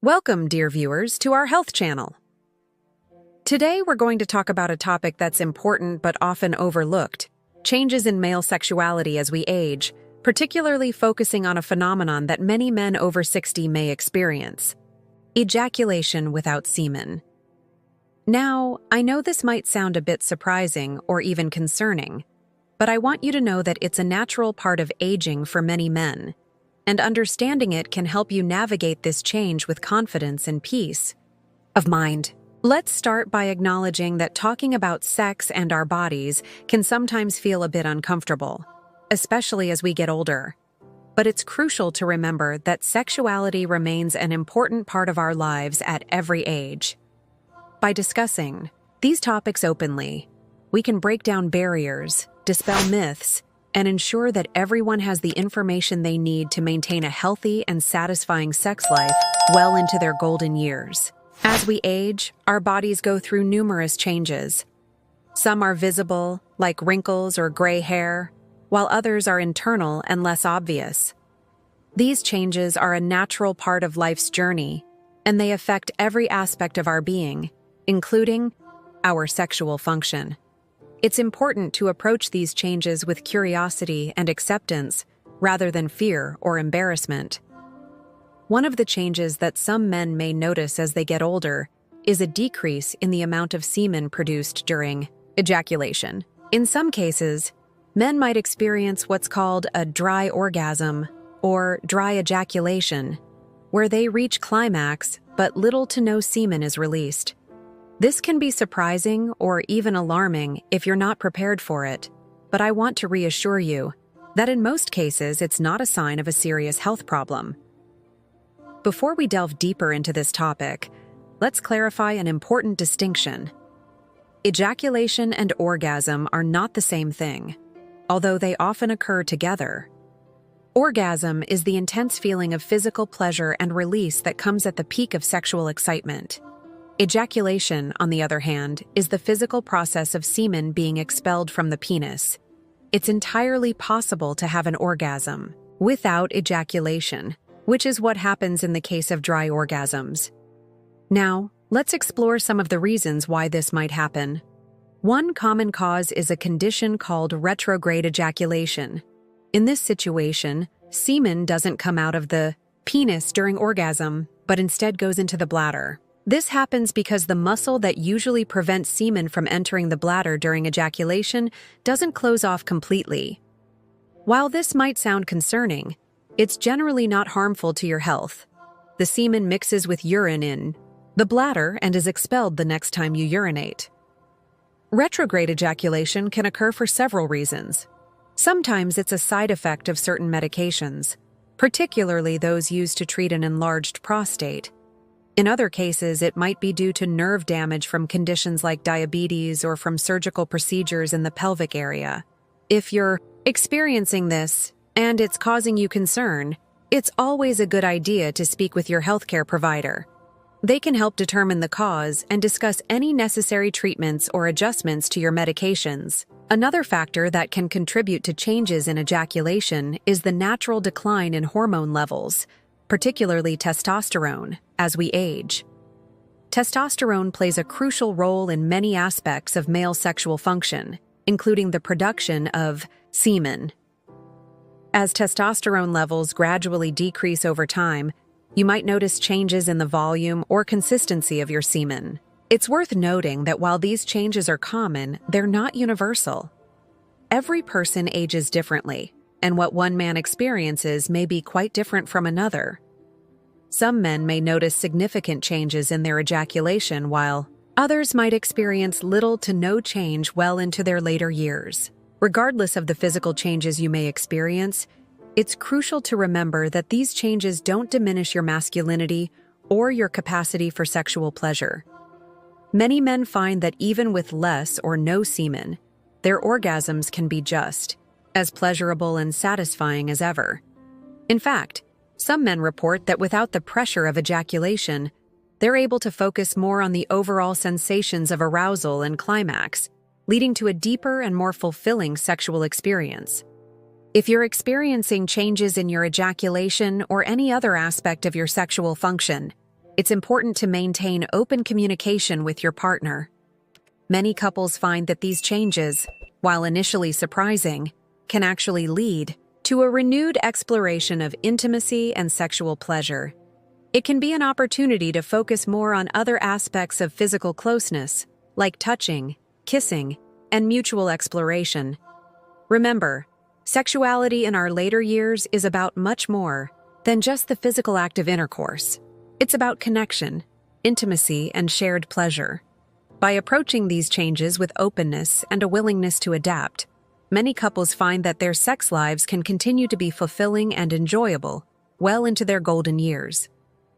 Welcome, dear viewers, to our health channel. Today we're going to talk about a topic that's important but often overlooked: changes in male sexuality as we age, particularly focusing on a phenomenon that many men over 60 may experience: ejaculation without semen. Now, I know this might sound a bit surprising or even concerning, but I want you to know that it's a natural part of aging for many men, and understanding it can help you navigate this change with confidence and peace of mind. Let's start by acknowledging that talking about sex and our bodies can sometimes feel a bit uncomfortable, especially as we get older. But it's crucial to remember that sexuality remains an important part of our lives at every age. By discussing these topics openly, we can break down barriers, dispel myths, and ensure that everyone has the information they need to maintain a healthy and satisfying sex life well into their golden years. As we age, our bodies go through numerous changes. Some are visible, like wrinkles or gray hair, while others are internal and less obvious. These changes are a natural part of life's journey, and they affect every aspect of our being, including our sexual function. It's important to approach these changes with curiosity and acceptance rather than fear or embarrassment. One of the changes that some men may notice as they get older is a decrease in the amount of semen produced during ejaculation. In some cases, men might experience what's called a dry orgasm or dry ejaculation, where they reach climax but little to no semen is released. This can be surprising or even alarming if you're not prepared for it, but I want to reassure you that in most cases it's not a sign of a serious health problem. Before we delve deeper into this topic, let's clarify an important distinction. Ejaculation and orgasm are not the same thing, although they often occur together. Orgasm is the intense feeling of physical pleasure and release that comes at the peak of sexual excitement. Ejaculation, on the other hand, is the physical process of semen being expelled from the penis. It's entirely possible to have an orgasm without ejaculation, which is what happens in the case of dry orgasms. Now, let's explore some of the reasons why this might happen. One common cause is a condition called retrograde ejaculation. In this situation, semen doesn't come out of the penis during orgasm, but instead goes into the bladder. This happens because the muscle that usually prevents semen from entering the bladder during ejaculation doesn't close off completely. While this might sound concerning, it's generally not harmful to your health. The semen mixes with urine in the bladder and is expelled the next time you urinate. Retrograde ejaculation can occur for several reasons. Sometimes it's a side effect of certain medications, particularly those used to treat an enlarged prostate. In other cases, it might be due to nerve damage from conditions like diabetes or from surgical procedures in the pelvic area. If you're experiencing this and it's causing you concern, it's always a good idea to speak with your healthcare provider. They can help determine the cause and discuss any necessary treatments or adjustments to your medications. Another factor that can contribute to changes in ejaculation is the natural decline in hormone levels, particularly testosterone, as we age. Testosterone plays a crucial role in many aspects of male sexual function, including the production of semen. As testosterone levels gradually decrease over time, you might notice changes in the volume or consistency of your semen. It's worth noting that while these changes are common, they're not universal. Every person ages differently, and what one man experiences may be quite different from another. Some men may notice significant changes in their ejaculation, while others might experience little to no change well into their later years. Regardless of the physical changes you may experience, it's crucial to remember that these changes don't diminish your masculinity or your capacity for sexual pleasure. Many men find that even with less or no semen, their orgasms can be just as pleasurable and satisfying as ever. In fact, some men report that without the pressure of ejaculation, they're able to focus more on the overall sensations of arousal and climax, leading to a deeper and more fulfilling sexual experience. If you're experiencing changes in your ejaculation or any other aspect of your sexual function, It's important to maintain open communication with your partner. Many couples find that these changes, while initially surprising, can actually lead to a renewed exploration of intimacy and sexual pleasure. It can be an opportunity to focus more on other aspects of physical closeness, like touching, kissing, and mutual exploration. Remember, sexuality in our later years is about much more than just the physical act of intercourse. It's about connection, intimacy, and shared pleasure. By approaching these changes with openness and a willingness to adapt, many couples find that their sex lives can continue to be fulfilling and enjoyable well into their golden years.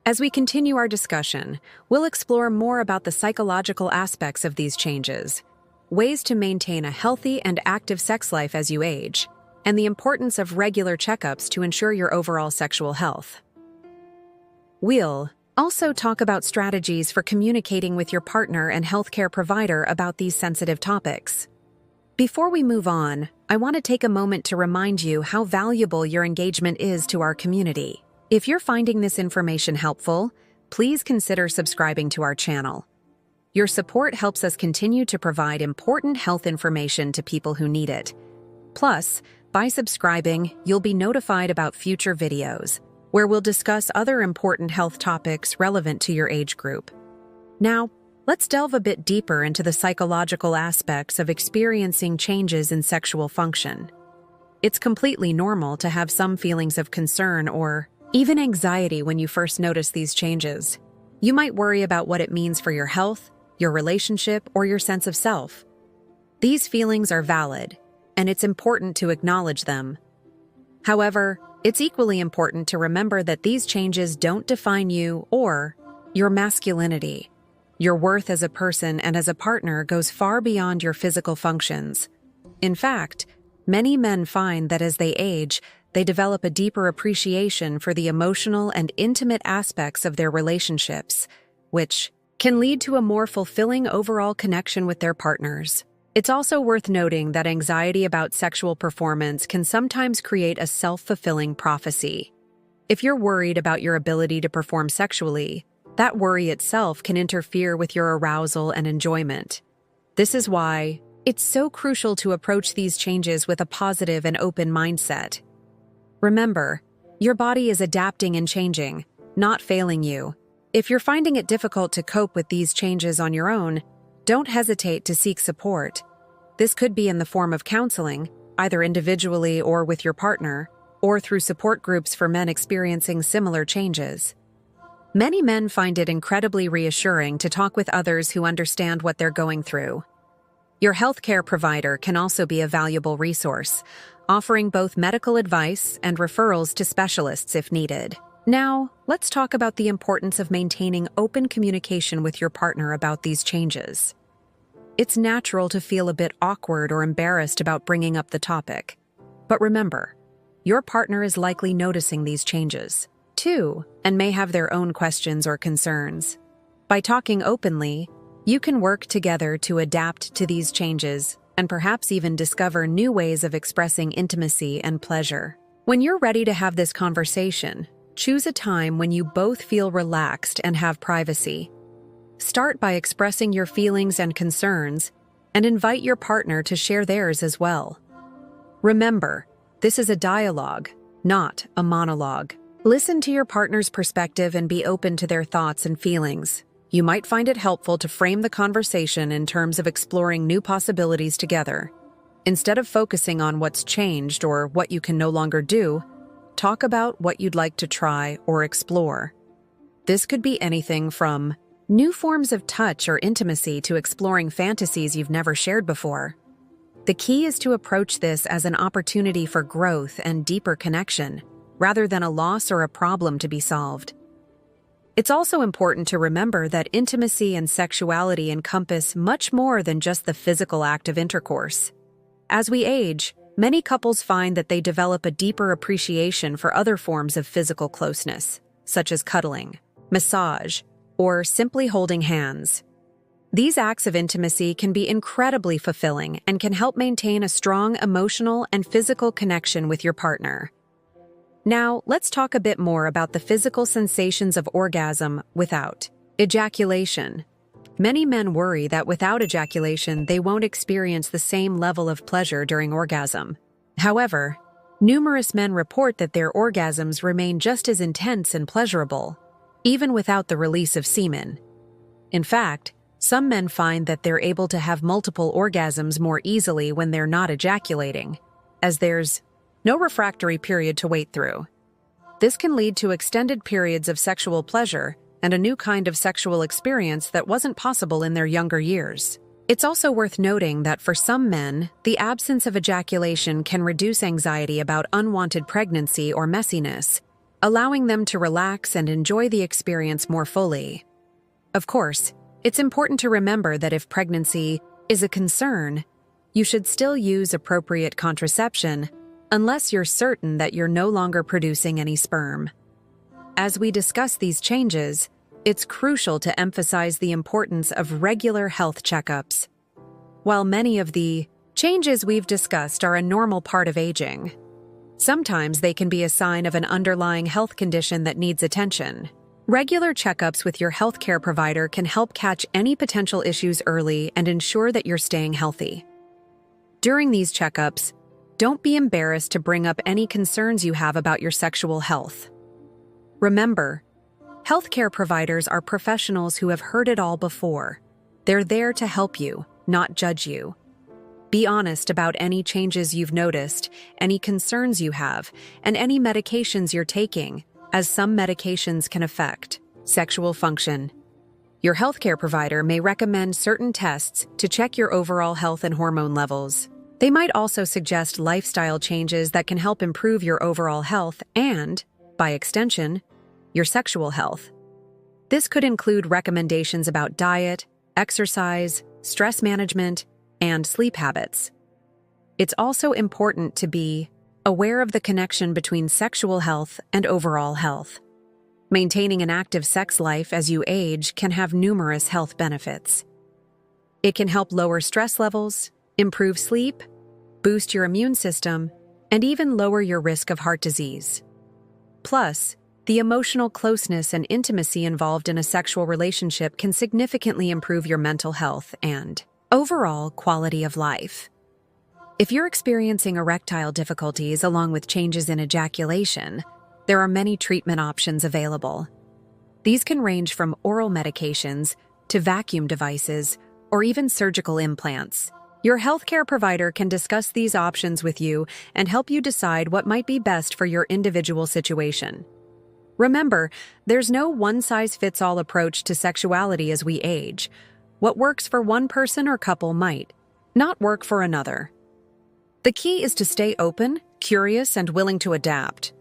As we continue our discussion, we'll explore more about the psychological aspects of these changes, ways to maintain a healthy and active sex life as you age, and the importance of regular checkups to ensure your overall sexual health. We'll also talk about strategies for communicating with your partner and healthcare provider about these sensitive topics. Before we move on, I want to take a moment to remind you how valuable your engagement is to our community. If you're finding this information helpful, please consider subscribing to our channel. Your support helps us continue to provide important health information to people who need it. Plus, by subscribing, you'll be notified about future videos, where we'll discuss other important health topics relevant to your age group. Now, let's delve a bit deeper into the psychological aspects of experiencing changes in sexual function. It's completely normal to have some feelings of concern or even anxiety when you first notice these changes. You might worry about what it means for your health, your relationship, or your sense of self. These feelings are valid, and it's important to acknowledge them. However, it's equally important to remember that these changes don't define you or your masculinity. Your worth as a person and as a partner goes far beyond your physical functions. In fact, many men find that as they age, they develop a deeper appreciation for the emotional and intimate aspects of their relationships, which can lead to a more fulfilling overall connection with their partners. It's also worth noting that anxiety about sexual performance can sometimes create a self-fulfilling prophecy. If you're worried about your ability to perform sexually, that worry itself can interfere with your arousal and enjoyment. This is why it's so crucial to approach these changes with a positive and open mindset. Remember, your body is adapting and changing, not failing you. If you're finding it difficult to cope with these changes on your own, don't hesitate to seek support. This could be in the form of counseling, either individually or with your partner, or through support groups for men experiencing similar changes. Many men find it incredibly reassuring to talk with others who understand what they're going through. Your healthcare provider can also be a valuable resource, offering both medical advice and referrals to specialists if needed. Now, let's talk about the importance of maintaining open communication with your partner about these changes. It's natural to feel a bit awkward or embarrassed about bringing up the topic. But remember, your partner is likely noticing these changes, too, and may have their own questions or concerns. By talking openly, you can work together to adapt to these changes and perhaps even discover new ways of expressing intimacy and pleasure. When you're ready to have this conversation, choose a time when you both feel relaxed and have privacy. Start by expressing your feelings and concerns, and invite your partner to share theirs as well. Remember, this is a dialogue, not a monologue. Listen to your partner's perspective and be open to their thoughts and feelings. You might find it helpful to frame the conversation in terms of exploring new possibilities together. Instead of focusing on what's changed or what you can no longer do, talk about what you'd like to try or explore. This could be anything from new forms of touch or intimacy to exploring fantasies you've never shared before. The key is to approach this as an opportunity for growth and deeper connection, rather than a loss or a problem to be solved. It's also important to remember that intimacy and sexuality encompass much more than just the physical act of intercourse. As we age, many couples find that they develop a deeper appreciation for other forms of physical closeness, such as cuddling, massage, or simply holding hands. These acts of intimacy can be incredibly fulfilling and can help maintain a strong emotional and physical connection with your partner. Now, let's talk a bit more about the physical sensations of orgasm without ejaculation. Many men worry that without ejaculation, they won't experience the same level of pleasure during orgasm. However, numerous men report that their orgasms remain just as intense and pleasurable, even without the release of semen. In fact, some men find that they're able to have multiple orgasms more easily when they're not ejaculating, as there's no refractory period to wait through. This can lead to extended periods of sexual pleasure and a new kind of sexual experience that wasn't possible in their younger years. It's also worth noting that for some men, the absence of ejaculation can reduce anxiety about unwanted pregnancy or messiness, allowing them to relax and enjoy the experience more fully. Of course, it's important to remember that if pregnancy is a concern, you should still use appropriate contraception unless you're certain that you're no longer producing any sperm. As we discuss these changes, it's crucial to emphasize the importance of regular health checkups. While many of the changes we've discussed are a normal part of aging, sometimes they can be a sign of an underlying health condition that needs attention. Regular checkups with your healthcare provider can help catch any potential issues early and ensure that you're staying healthy. During these checkups, don't be embarrassed to bring up any concerns you have about your sexual health. Remember, healthcare providers are professionals who have heard it all before. They're there to help you, not judge you. Be honest about any changes you've noticed, any concerns you have, and any medications you're taking, as some medications can affect sexual function. Your healthcare provider may recommend certain tests to check your overall health and hormone levels. They might also suggest lifestyle changes that can help improve your overall health and, by extension, your sexual health. This could include recommendations about diet, exercise, stress management, and sleep habits. It's also important to be aware of the connection between sexual health and overall health. Maintaining an active sex life as you age can have numerous health benefits. It can help lower stress levels, improve sleep, boost your immune system, and even lower your risk of heart disease. Plus, the emotional closeness and intimacy involved in a sexual relationship can significantly improve your mental health and overall quality of life. If you're experiencing erectile difficulties along with changes in ejaculation, there are many treatment options available. These can range from oral medications to vacuum devices or even surgical implants. Your healthcare provider can discuss these options with you and help you decide what might be best for your individual situation. Remember, there's no one-size-fits-all approach to sexuality as we age. What works for one person or couple might not work for another. The key is to stay open, curious, and willing to adapt.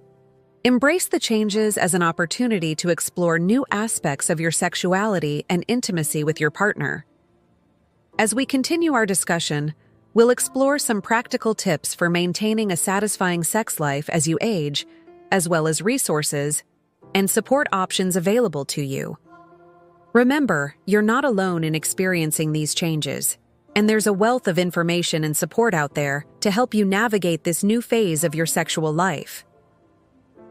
Embrace the changes as an opportunity to explore new aspects of your sexuality and intimacy with your partner. As we continue our discussion, we'll explore some practical tips for maintaining a satisfying sex life as you age, as well as resources and support options available to you. Remember, you're not alone in experiencing these changes, and there's a wealth of information and support out there to help you navigate this new phase of your sexual life.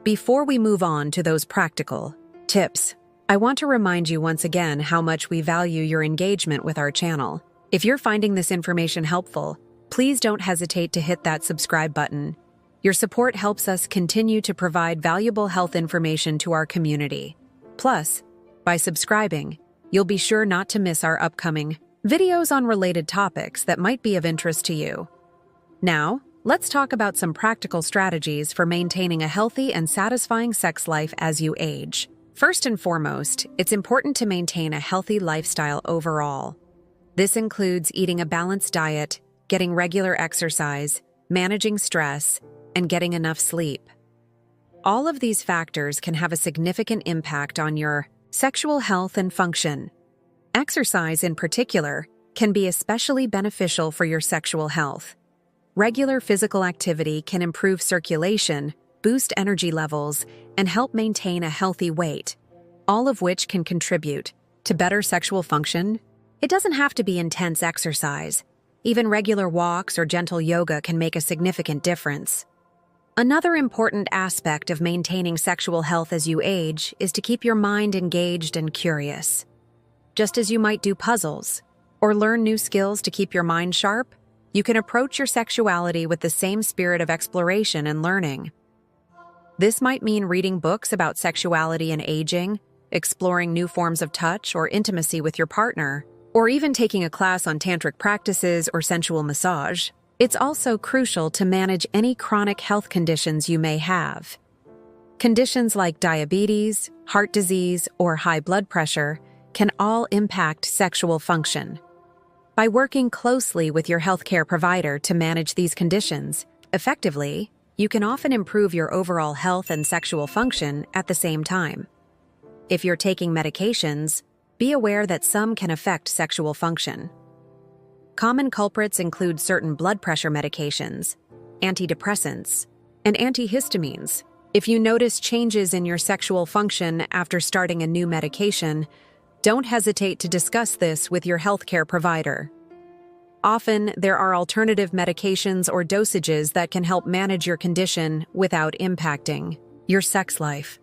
Before we move on to those practical tips, I want to remind you once again how much we value your engagement with our channel. If you're finding this information helpful, please don't hesitate to hit that subscribe button. Your support helps us continue to provide valuable health information to our community. Plus, by subscribing, you'll be sure not to miss our upcoming videos on related topics that might be of interest to you. Now, let's talk about some practical strategies for maintaining a healthy and satisfying sex life as you age. First and foremost, it's important to maintain a healthy lifestyle overall. This includes eating a balanced diet, getting regular exercise, managing stress, and getting enough sleep. All of these factors can have a significant impact on your sexual health and function. Exercise, in particular, can be especially beneficial for your sexual health. Regular physical activity can improve circulation, boost energy levels, and help maintain a healthy weight, all of which can contribute to better sexual function. It doesn't have to be intense exercise. Even regular walks or gentle yoga can make a significant difference. Another important aspect of maintaining sexual health as you age is to keep your mind engaged and curious. Just as you might do puzzles or learn new skills to keep your mind sharp, you can approach your sexuality with the same spirit of exploration and learning. This might mean reading books about sexuality and aging, exploring new forms of touch or intimacy with your partner, or even taking a class on tantric practices or sensual massage. It's also crucial to manage any chronic health conditions you may have. Conditions like diabetes, heart disease, or high blood pressure can all impact sexual function. By working closely with your healthcare provider to manage these conditions effectively, you can often improve your overall health and sexual function at the same time. If you're taking medications, be aware that some can affect sexual function. Common culprits include certain blood pressure medications, antidepressants, and antihistamines. If you notice changes in your sexual function after starting a new medication, don't hesitate to discuss this with your healthcare provider. Often, there are alternative medications or dosages that can help manage your condition without impacting your sex life.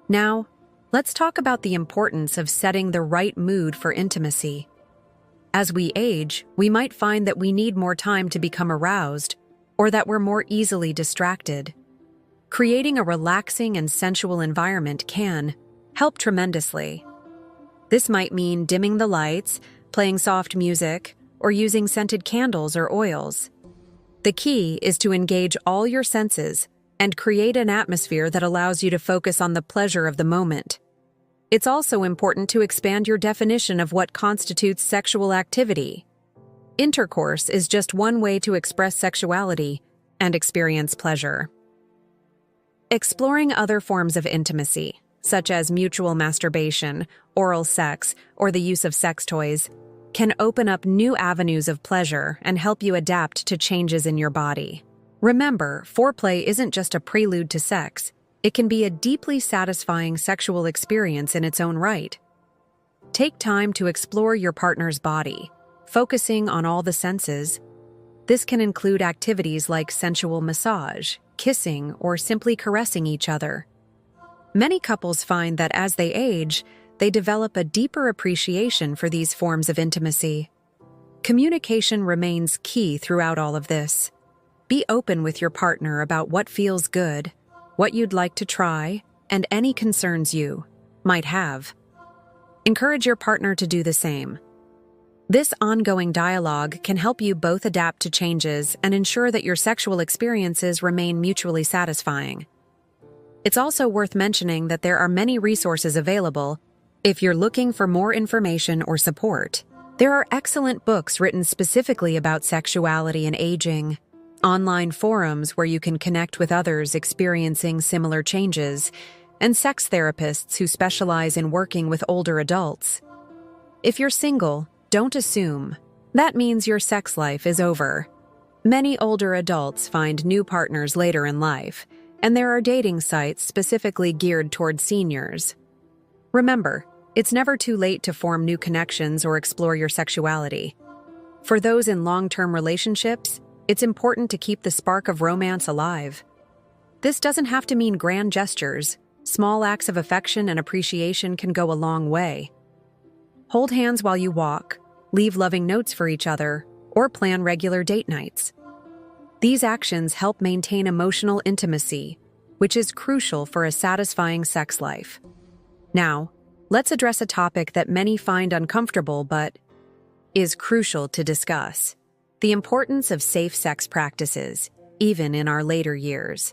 Now, let's talk about the importance of setting the right mood for intimacy. As we age, we might find that we need more time to become aroused, or that we're more easily distracted. Creating a relaxing and sensual environment can help tremendously. This might mean dimming the lights, playing soft music, or using scented candles or oils. The key is to engage all your senses and create an atmosphere that allows you to focus on the pleasure of the moment. It's also important to expand your definition of what constitutes sexual activity. Intercourse is just one way to express sexuality and experience pleasure. Exploring other forms of intimacy, such as mutual masturbation, oral sex, or the use of sex toys, can open up new avenues of pleasure and help you adapt to changes in your body. Remember, foreplay isn't just a prelude to sex. It can be a deeply satisfying sexual experience in its own right. Take time to explore your partner's body, focusing on all the senses. This can include activities like sensual massage, kissing, or simply caressing each other. Many couples find that as they age, they develop a deeper appreciation for these forms of intimacy. Communication remains key throughout all of this. Be open with your partner about what feels good, what you'd like to try, and any concerns you might have. Encourage your partner to do the same. This ongoing dialogue can help you both adapt to changes and ensure that your sexual experiences remain mutually satisfying. It's also worth mentioning that there are many resources available if you're looking for more information or support. There are excellent books written specifically about sexuality and aging, online forums where you can connect with others experiencing similar changes, and sex therapists who specialize in working with older adults. If you're single, don't assume. That means your sex life is over. Many older adults find new partners later in life, and there are dating sites specifically geared toward seniors. Remember, it's never too late to form new connections or explore your sexuality. For those in long-term relationships, it's important to keep the spark of romance alive. This doesn't have to mean grand gestures. Small acts of affection and appreciation can go a long way. Hold hands while you walk, leave loving notes for each other, or plan regular date nights. These actions help maintain emotional intimacy, which is crucial for a satisfying sex life. Now, let's address a topic that many find uncomfortable but is crucial to discuss: the importance of safe sex practices, even in our later years.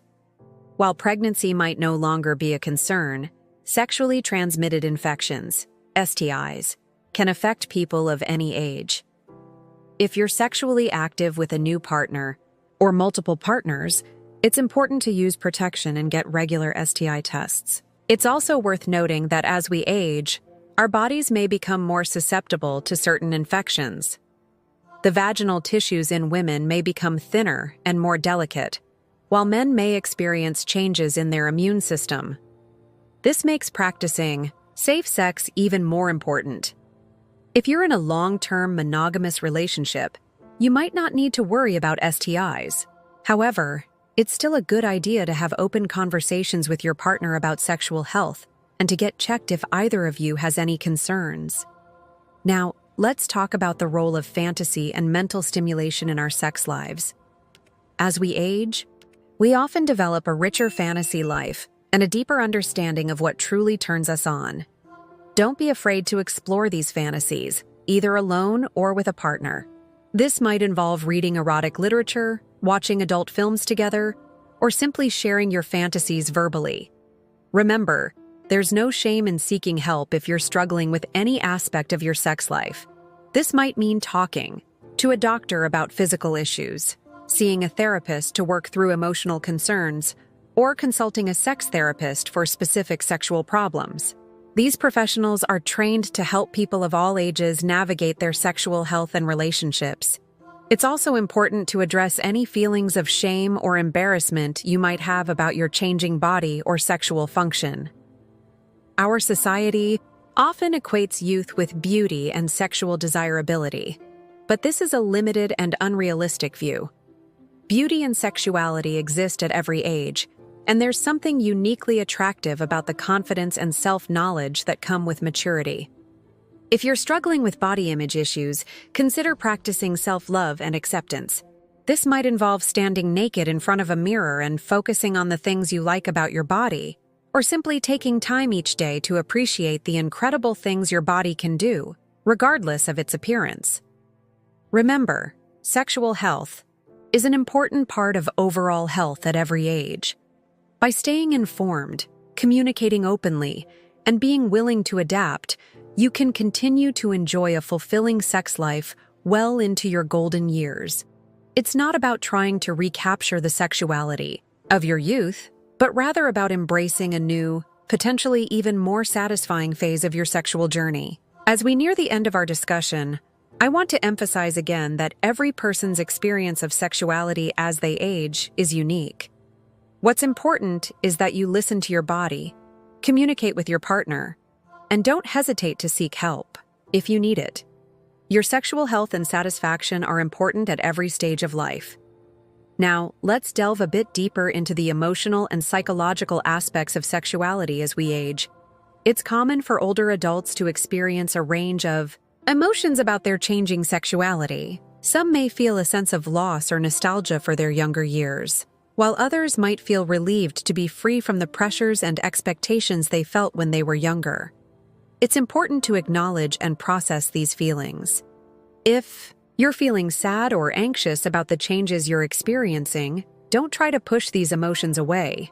While pregnancy might no longer be a concern, sexually transmitted infections, STIs, can affect people of any age. If you're sexually active with a new partner or multiple partners, it's important to use protection and get regular STI tests. It's also worth noting that as we age, our bodies may become more susceptible to certain infections. The vaginal tissues in women may become thinner and more delicate, while men may experience changes in their immune system. This makes practicing safe sex even more important. If you're in a long-term monogamous relationship, you might not need to worry about STIs. However, it's still a good idea to have open conversations with your partner about sexual health and to get checked if either of you has any concerns. Now, let's talk about the role of fantasy and mental stimulation in our sex lives. As we age, we often develop a richer fantasy life and a deeper understanding of what truly turns us on. Don't be afraid to explore these fantasies, either alone or with a partner. This might involve reading erotic literature, watching adult films together, or simply sharing your fantasies verbally. Remember, there's no shame in seeking help if you're struggling with any aspect of your sex life. This might mean talking to a doctor about physical issues, seeing a therapist to work through emotional concerns, or consulting a sex therapist for specific sexual problems. These professionals are trained to help people of all ages navigate their sexual health and relationships. It's also important to address any feelings of shame or embarrassment you might have about your changing body or sexual function. Our society often equates youth with beauty and sexual desirability, but this is a limited and unrealistic view. Beauty and sexuality exist at every age, and there's something uniquely attractive about the confidence and self-knowledge that come with maturity. If you're struggling with body image issues, consider practicing self-love and acceptance. This might involve standing naked in front of a mirror and focusing on the things you like about your body, or simply taking time each day to appreciate the incredible things your body can do, regardless of its appearance. Remember, sexual health is an important part of overall health at every age. By staying informed, communicating openly, and being willing to adapt, you can continue to enjoy a fulfilling sex life well into your golden years. It's not about trying to recapture the sexuality of your youth, but rather about embracing a new, potentially even more satisfying phase of your sexual journey. As we near the end of our discussion, I want to emphasize again that every person's experience of sexuality as they age is unique. What's important is that you listen to your body, communicate with your partner, and don't hesitate to seek help if you need it. Your sexual health and satisfaction are important at every stage of life. Now, let's delve a bit deeper into the emotional and psychological aspects of sexuality as we age. It's common for older adults to experience a range of emotions about their changing sexuality. Some may feel a sense of loss or nostalgia for their younger years, while others might feel relieved to be free from the pressures and expectations they felt when they were younger. It's important to acknowledge and process these feelings. If you're feeling sad or anxious about the changes you're experiencing, don't try to push these emotions away.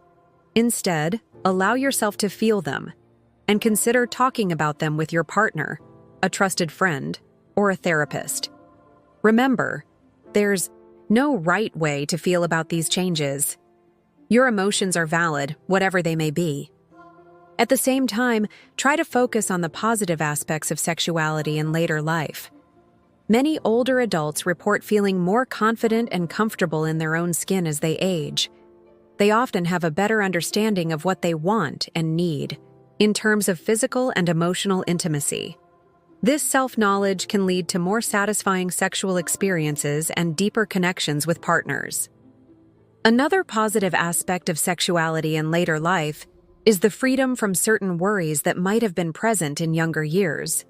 Instead, allow yourself to feel them, and consider talking about them with your partner, a trusted friend, or a therapist. Remember, there's no right way to feel about these changes. Your emotions are valid, whatever they may be. At the same time, try to focus on the positive aspects of sexuality in later life. Many older adults report feeling more confident and comfortable in their own skin as they age. They often have a better understanding of what they want and need in terms of physical and emotional intimacy. This self-knowledge can lead to more satisfying sexual experiences and deeper connections with partners. Another positive aspect of sexuality in later life is the freedom from certain worries that might have been present in younger years.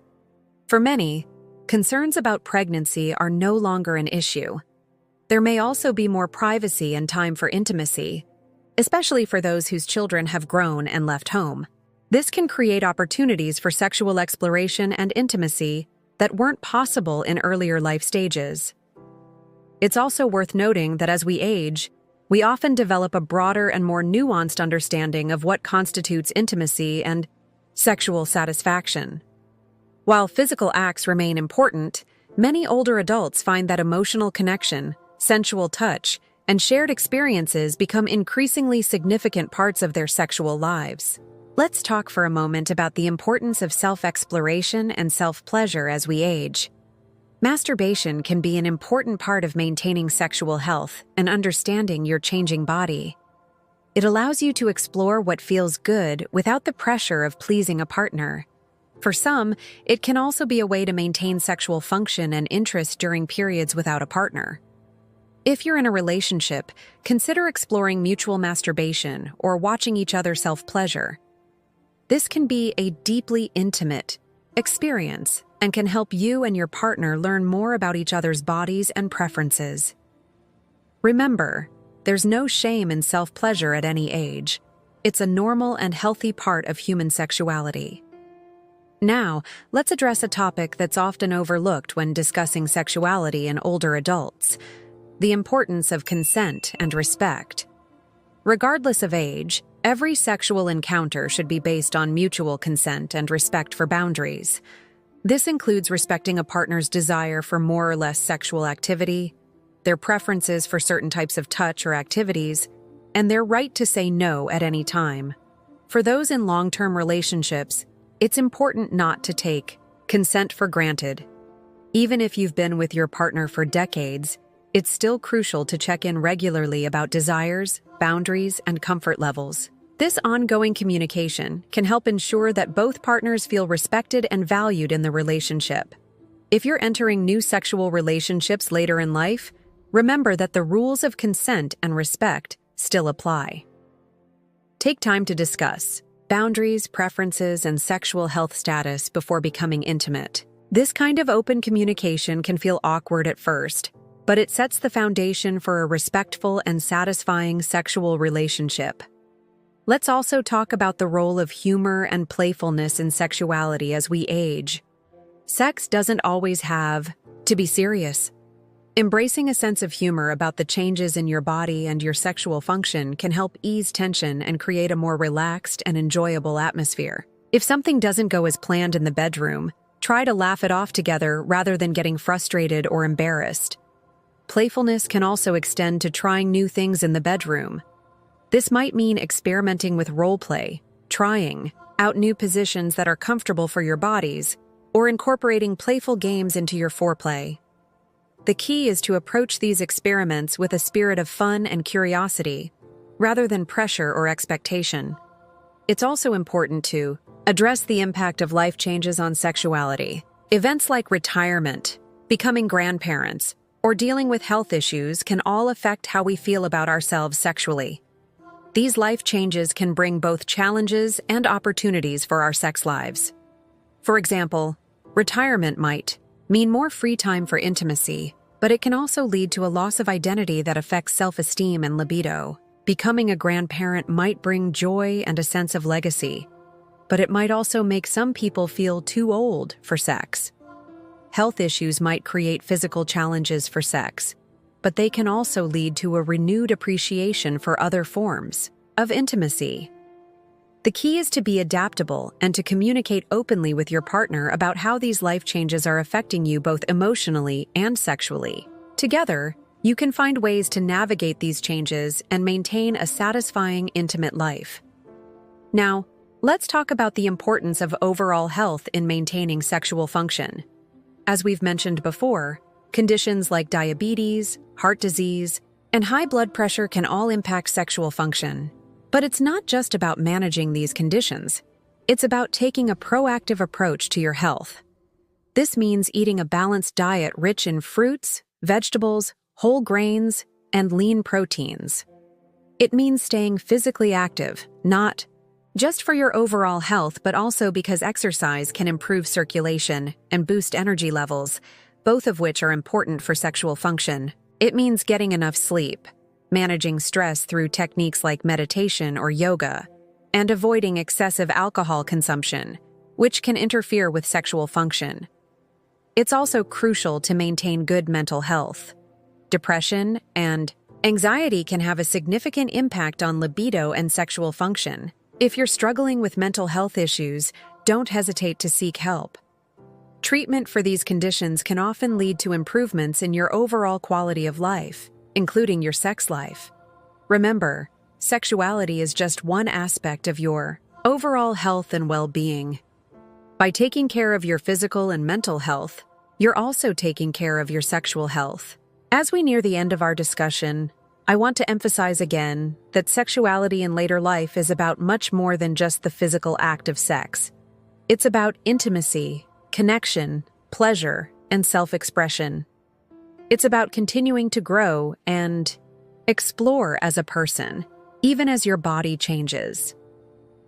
For many, concerns about pregnancy are no longer an issue. There may also be more privacy and time for intimacy, especially for those whose children have grown and left home. This can create opportunities for sexual exploration and intimacy that weren't possible in earlier life stages. It's also worth noting that as we age, we often develop a broader and more nuanced understanding of what constitutes intimacy and sexual satisfaction. While physical acts remain important, many older adults find that emotional connection, sensual touch, and shared experiences become increasingly significant parts of their sexual lives. Let's talk for a moment about the importance of self-exploration and self-pleasure as we age. Masturbation can be an important part of maintaining sexual health and understanding your changing body. It allows you to explore what feels good without the pressure of pleasing a partner. For some, it can also be a way to maintain sexual function and interest during periods without a partner. If you're in a relationship, consider exploring mutual masturbation or watching each other self-pleasure. This can be a deeply intimate experience and can help you and your partner learn more about each other's bodies and preferences. Remember, there's no shame in self-pleasure at any age. It's a normal and healthy part of human sexuality. Now, let's address a topic that's often overlooked when discussing sexuality in older adults: the importance of consent and respect. Regardless of age, every sexual encounter should be based on mutual consent and respect for boundaries. This includes respecting a partner's desire for more or less sexual activity, their preferences for certain types of touch or activities, and their right to say no at any time. For those in long-term relationships, it's important not to take consent for granted. Even if you've been with your partner for decades, it's still crucial to check in regularly about desires, boundaries, and comfort levels. This ongoing communication can help ensure that both partners feel respected and valued in the relationship. If you're entering new sexual relationships later in life, remember that the rules of consent and respect still apply. Take time to discuss boundaries, preferences, and sexual health status before becoming intimate. This kind of open communication can feel awkward at first, but it sets the foundation for a respectful and satisfying sexual relationship. Let's also talk about the role of humor and playfulness in sexuality as we age. Sex doesn't always have to be serious. Embracing a sense of humor about the changes in your body and your sexual function can help ease tension and create a more relaxed and enjoyable atmosphere. If something doesn't go as planned in the bedroom, try to laugh it off together rather than getting frustrated or embarrassed. Playfulness can also extend to trying new things in the bedroom. This might mean experimenting with role play, trying out new positions that are comfortable for your bodies, or incorporating playful games into your foreplay. The key is to approach these experiments with a spirit of fun and curiosity, rather than pressure or expectation. It's also important to address the impact of life changes on sexuality. Events like retirement, becoming grandparents, or dealing with health issues can all affect how we feel about ourselves sexually. These life changes can bring both challenges and opportunities for our sex lives. For example, retirement might mean more free time for intimacy, but it can also lead to a loss of identity that affects self-esteem and libido. Becoming a grandparent might bring joy and a sense of legacy, but it might also make some people feel too old for sex. Health issues might create physical challenges for sex, but they can also lead to a renewed appreciation for other forms of intimacy. The key is to be adaptable and to communicate openly with your partner about how these life changes are affecting you both emotionally and sexually. Together, you can find ways to navigate these changes and maintain a satisfying, intimate life. Now, let's talk about the importance of overall health in maintaining sexual function. As we've mentioned before, conditions like diabetes, heart disease, and high blood pressure can all impact sexual function. But it's not just about managing these conditions. It's about taking a proactive approach to your health. This means eating a balanced diet rich in fruits, vegetables, whole grains, and lean proteins. It means staying physically active, not just for your overall health, but also because exercise can improve circulation and boost energy levels, both of which are important for sexual function. It means getting enough sleep, managing stress through techniques like meditation or yoga, and avoiding excessive alcohol consumption, which can interfere with sexual function. It's also crucial to maintain good mental health. Depression and anxiety can have a significant impact on libido and sexual function. If you're struggling with mental health issues, don't hesitate to seek help. Treatment for these conditions can often lead to improvements in your overall quality of life, including your sex life. Remember, sexuality is just one aspect of your overall health and well-being. By taking care of your physical and mental health, you're also taking care of your sexual health. As we near the end of our discussion, I want to emphasize again that sexuality in later life is about much more than just the physical act of sex. It's about intimacy, connection, pleasure, and self-expression. It's about continuing to grow and explore as a person, even as your body changes.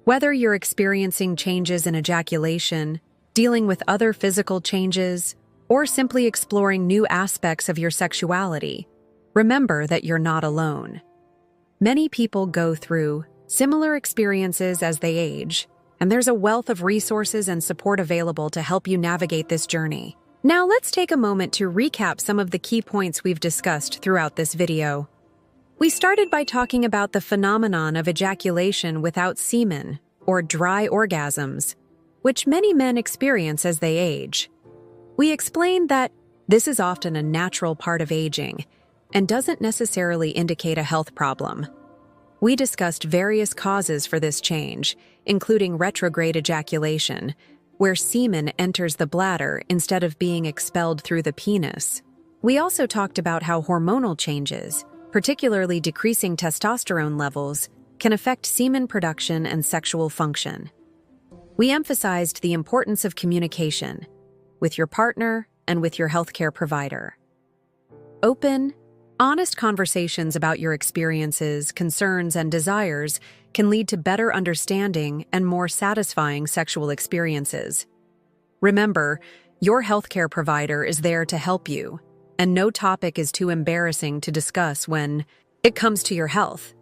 Whether you're experiencing changes in ejaculation, dealing with other physical changes, or simply exploring new aspects of your sexuality, remember that you're not alone. Many people go through similar experiences as they age, and there's a wealth of resources and support available to help you navigate this journey. Now let's take a moment to recap some of the key points we've discussed throughout this video. We started by talking about the phenomenon of ejaculation without semen, or dry orgasms, which many men experience as they age. We explained that this is often a natural part of aging and doesn't necessarily indicate a health problem. We discussed various causes for this change, including retrograde ejaculation, where semen enters the bladder instead of being expelled through the penis. We also talked about how hormonal changes, particularly decreasing testosterone levels, can affect semen production and sexual function. We emphasized the importance of communication with your partner and with your healthcare provider. Open, honest conversations about your experiences, concerns, and desires can lead to better understanding and more satisfying sexual experiences. Remember, your healthcare provider is there to help you, and no topic is too embarrassing to discuss when it comes to your health.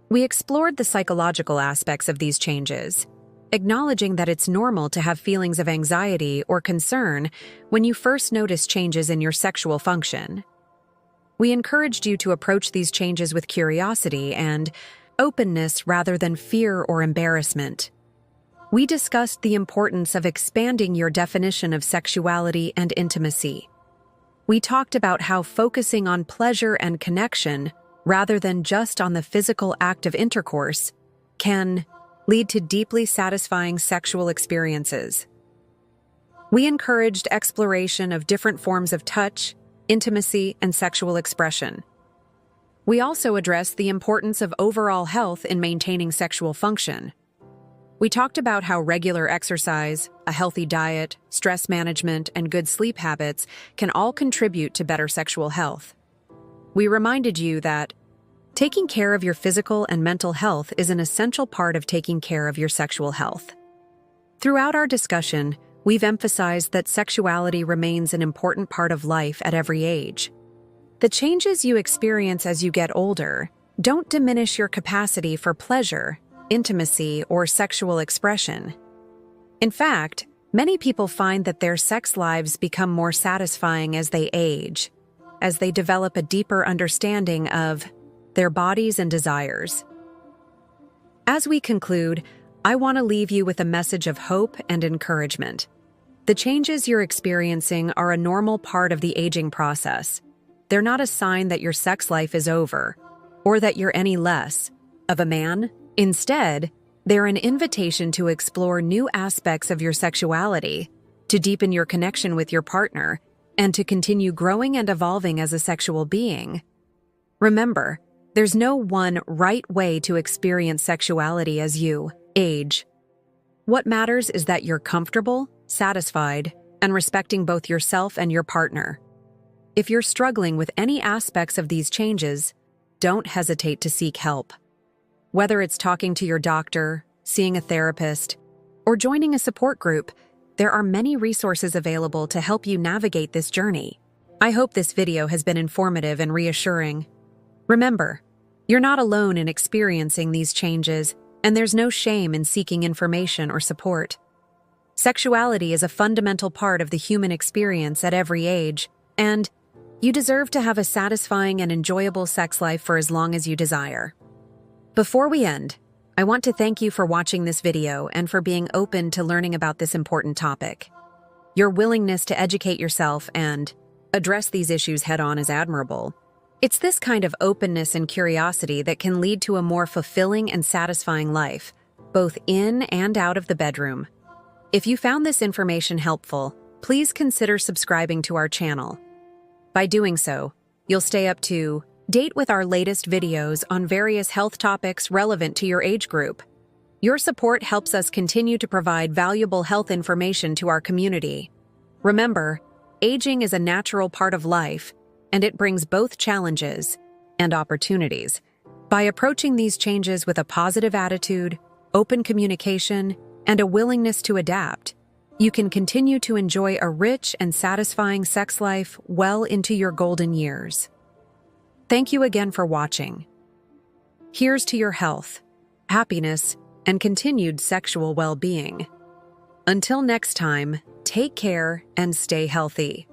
We explored the psychological aspects of these changes, acknowledging that it's normal to have feelings of anxiety or concern when you first notice changes in your sexual function. We encouraged you to approach these changes with curiosity and openness rather than fear or embarrassment. We discussed the importance of expanding your definition of sexuality and intimacy. We talked about how focusing on pleasure and connection, rather than just on the physical act of intercourse, can lead to deeply satisfying sexual experiences. We encouraged exploration of different forms of touch, intimacy, and sexual expression. We also addressed the importance of overall health in maintaining sexual function. We talked about how regular exercise, a healthy diet, stress management, and good sleep habits can all contribute to better sexual health. We reminded you that taking care of your physical and mental health is an essential part of taking care of your sexual health. Throughout our discussion, we've emphasized that sexuality remains an important part of life at every age. The changes you experience as you get older don't diminish your capacity for pleasure, intimacy, or sexual expression. In fact, many people find that their sex lives become more satisfying as they age, as they develop a deeper understanding of their bodies and desires. As we conclude, I want to leave you with a message of hope and encouragement. The changes you're experiencing are a normal part of the aging process. They're not a sign that your sex life is over, or that you're any less of a man. Instead, they're an invitation to explore new aspects of your sexuality, to deepen your connection with your partner, and to continue growing and evolving as a sexual being. Remember, there's no one right way to experience sexuality as you age. What matters is that you're comfortable, satisfied, and respecting both yourself and your partner. If you're struggling with any aspects of these changes, don't hesitate to seek help. Whether it's talking to your doctor, seeing a therapist, or joining a support group, there are many resources available to help you navigate this journey. I hope this video has been informative and reassuring. Remember, you're not alone in experiencing these changes, and there's no shame in seeking information or support. Sexuality is a fundamental part of the human experience at every age, and you deserve to have a satisfying and enjoyable sex life for as long as you desire. Before we end, I want to thank you for watching this video and for being open to learning about this important topic. Your willingness to educate yourself and address these issues head-on is admirable. It's this kind of openness and curiosity that can lead to a more fulfilling and satisfying life, both in and out of the bedroom. If you found this information helpful, please consider subscribing to our channel. By doing so, you'll stay up to date with our latest videos on various health topics relevant to your age group. Your support helps us continue to provide valuable health information to our community. Remember, aging is a natural part of life, and it brings both challenges and opportunities. By approaching these changes with a positive attitude, open communication, and a willingness to adapt, you can continue to enjoy a rich and satisfying sex life well into your golden years. Thank you again for watching. Here's to your health, happiness, and continued sexual well-being. Until next time, take care and stay healthy.